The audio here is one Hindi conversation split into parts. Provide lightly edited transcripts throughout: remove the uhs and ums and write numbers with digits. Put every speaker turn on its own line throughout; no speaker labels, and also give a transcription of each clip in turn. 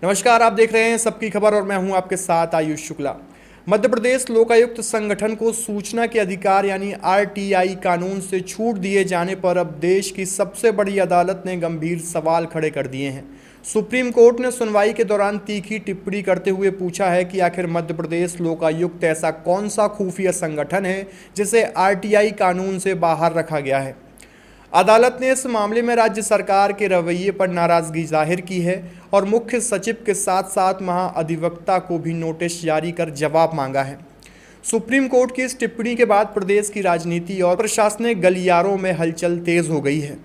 नमस्कार, आप देख रहे हैं सबकी खबर और मैं हूं आपके साथ आयुष शुक्ला। मध्य प्रदेश लोकायुक्त संगठन को सूचना के अधिकार यानी आरटीआई कानून से छूट दिए जाने पर अब देश की सबसे बड़ी अदालत ने गंभीर सवाल खड़े कर दिए हैं। सुप्रीम कोर्ट ने सुनवाई के दौरान तीखी टिप्पणी करते हुए पूछा है कि आखिर मध्य प्रदेश लोकायुक्त ऐसा कौन सा खुफिया संगठन है जिसे आरटीआई कानून से बाहर रखा गया है। अदालत ने इस मामले में राज्य सरकार के रवैये पर नाराजगी जाहिर की है और मुख्य सचिव के साथ साथ महाअधिवक्ता को भी नोटिस जारी कर जवाब मांगा है। सुप्रीम कोर्ट की इस टिप्पणी के बाद प्रदेश की राजनीति और प्रशासनिक गलियारों में हलचल तेज हो गई है।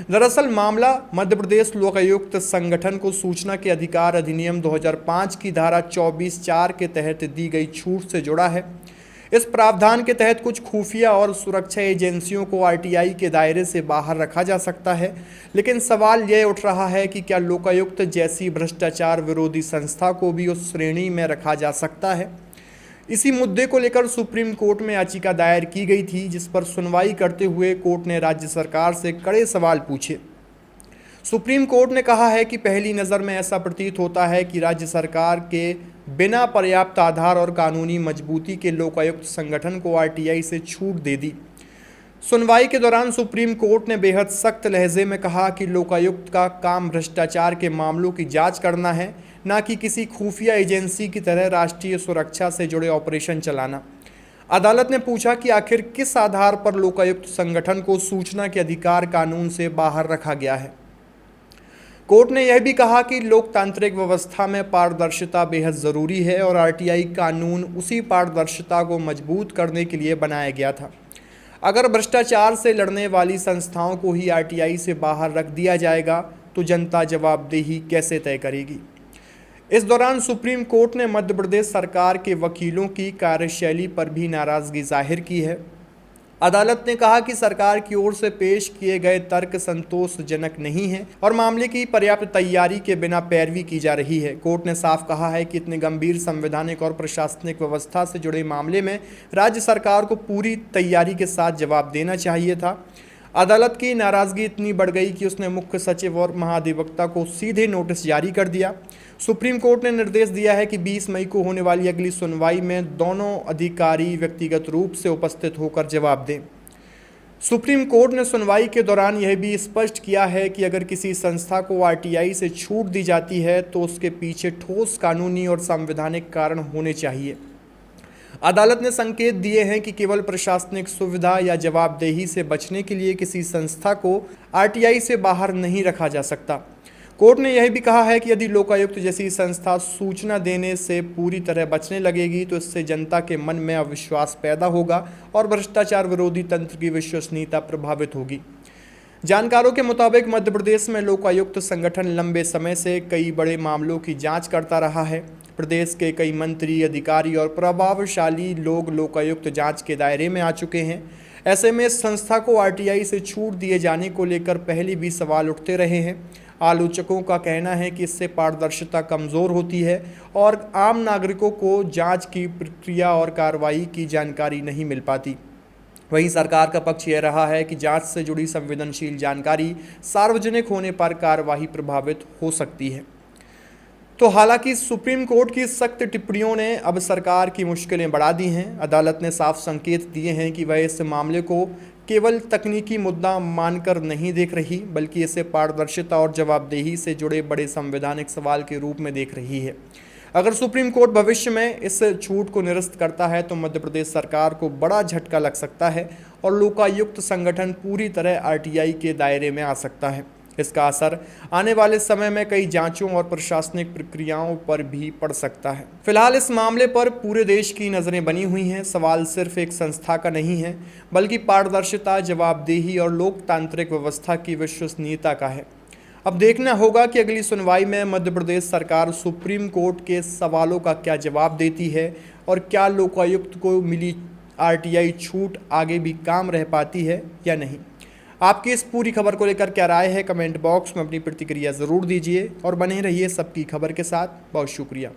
दरअसल मामला मध्य प्रदेश लोकायुक्त संगठन को सूचना के अधिकार अधिनियम 2005 की धारा 24(4) के तहत दी गई छूट से जुड़ा है। इस प्रावधान के तहत कुछ खुफिया और सुरक्षा एजेंसियों को आरटीआई के दायरे से बाहर रखा जा सकता है, लेकिन सवाल यह उठ रहा है कि क्या लोकायुक्त जैसी भ्रष्टाचार विरोधी संस्था को भी उस श्रेणी में रखा जा सकता है। इसी मुद्दे को लेकर सुप्रीम कोर्ट में याचिका दायर की गई थी, जिस पर सुनवाई करते हुए कोर्ट ने राज्य सरकार से कड़े सवाल पूछे। सुप्रीम कोर्ट ने कहा है कि पहली नज़र में ऐसा प्रतीत होता है कि राज्य सरकार के बिना पर्याप्त आधार और कानूनी मजबूती के लोकायुक्त संगठन को आरटीआई से छूट दे दी। सुनवाई के दौरान सुप्रीम कोर्ट ने बेहद सख्त लहजे में कहा कि लोकायुक्त का काम भ्रष्टाचार के मामलों की जांच करना है, न कि किसी खुफिया एजेंसी की तरह राष्ट्रीय सुरक्षा से जुड़े ऑपरेशन चलाना। अदालत ने पूछा कि आखिर किस आधार पर लोकायुक्त संगठन को सूचना के अधिकार कानून से बाहर रखा गया है। कोर्ट ने यह भी कहा कि लोकतांत्रिक व्यवस्था में पारदर्शिता बेहद ज़रूरी है और आरटीआई कानून उसी पारदर्शिता को मजबूत करने के लिए बनाया गया था। अगर भ्रष्टाचार से लड़ने वाली संस्थाओं को ही आरटीआई से बाहर रख दिया जाएगा तो जनता जवाबदेही कैसे तय करेगी। इस दौरान सुप्रीम कोर्ट ने मध्य प्रदेश सरकार के वकीलों की कार्यशैली पर भी नाराज़गी जाहिर की है। अदालत ने कहा कि सरकार की ओर से पेश किए गए तर्क संतोषजनक नहीं है और मामले की पर्याप्त तैयारी के बिना पैरवी की जा रही है। कोर्ट ने साफ कहा है कि इतने गंभीर संवैधानिक और प्रशासनिक व्यवस्था से जुड़े मामले में राज्य सरकार को पूरी तैयारी के साथ जवाब देना चाहिए था। अदालत की नाराज़गी इतनी बढ़ गई कि उसने मुख्य सचिव और महाधिवक्ता को सीधे नोटिस जारी कर दिया। सुप्रीम कोर्ट ने निर्देश दिया है कि 20 मई को होने वाली अगली सुनवाई में दोनों अधिकारी व्यक्तिगत रूप से उपस्थित होकर जवाब दें। सुप्रीम कोर्ट ने सुनवाई के दौरान यह भी स्पष्ट किया है कि अगर किसी संस्था को आरटीआई से छूट दी जाती है तो उसके पीछे ठोस कानूनी और संवैधानिक कारण होने चाहिए। अदालत ने संकेत दिए हैं कि केवल प्रशासनिक सुविधा या जवाबदेही से बचने के लिए किसी संस्था को आरटीआई से बाहर नहीं रखा जा सकता। कोर्ट ने यह भी कहा है कि यदि लोकायुक्त जैसी संस्था सूचना देने से पूरी तरह बचने लगेगी तो इससे जनता के मन में अविश्वास पैदा होगा और भ्रष्टाचार विरोधी तंत्र की विश्वसनीयता प्रभावित होगी। जानकारों के मुताबिक मध्य प्रदेश में लोकायुक्त संगठन लंबे समय से कई बड़े मामलों की जांच करता रहा है। प्रदेश के कई मंत्री, अधिकारी और प्रभावशाली लोग लोकायुक्त जांच के दायरे में आ चुके हैं। ऐसे में इस संस्था को आरटीआई से छूट दिए जाने को लेकर पहले भी सवाल उठते रहे हैं। आलोचकों का कहना है कि इससे पारदर्शिता कमज़ोर होती है और आम नागरिकों को जांच की प्रक्रिया और कार्रवाई की जानकारी नहीं मिल पाती। वहीं सरकार का पक्ष यह रहा है कि जांच से जुड़ी संवेदनशील जानकारी सार्वजनिक होने पर कार्रवाई प्रभावित हो सकती है। तो हालांकि सुप्रीम कोर्ट की सख्त टिप्पणियों ने अब सरकार की मुश्किलें बढ़ा दी हैं। अदालत ने साफ संकेत दिए हैं कि वह इस मामले को केवल तकनीकी मुद्दा मानकर नहीं देख रही, बल्कि इसे पारदर्शिता और जवाबदेही से जुड़े बड़े संवैधानिक सवाल के रूप में देख रही है। अगर सुप्रीम कोर्ट भविष्य में इस छूट को निरस्त करता है तो मध्य प्रदेश सरकार को बड़ा झटका लग सकता है और लोकायुक्त संगठन पूरी तरह आरटीआई के दायरे में आ सकता है। इसका असर आने वाले समय में कई जांचों और प्रशासनिक प्रक्रियाओं पर भी पड़ सकता है। फिलहाल इस मामले पर पूरे देश की नज़रें बनी हुई हैं। सवाल सिर्फ एक संस्था का नहीं है, बल्कि पारदर्शिता, जवाबदेही और लोकतांत्रिक व्यवस्था की विश्वसनीयता का है। अब देखना होगा कि अगली सुनवाई में मध्य प्रदेश सरकार सुप्रीम कोर्ट के सवालों का क्या जवाब देती है और क्या लोकायुक्त को मिली आरटीआई छूट आगे भी काम रह पाती है या नहीं। आपकी इस पूरी खबर को लेकर क्या राय है, कमेंट बॉक्स में अपनी प्रतिक्रिया ज़रूर दीजिए और बने रहिए सबकी खबर के साथ। बहुत शुक्रिया।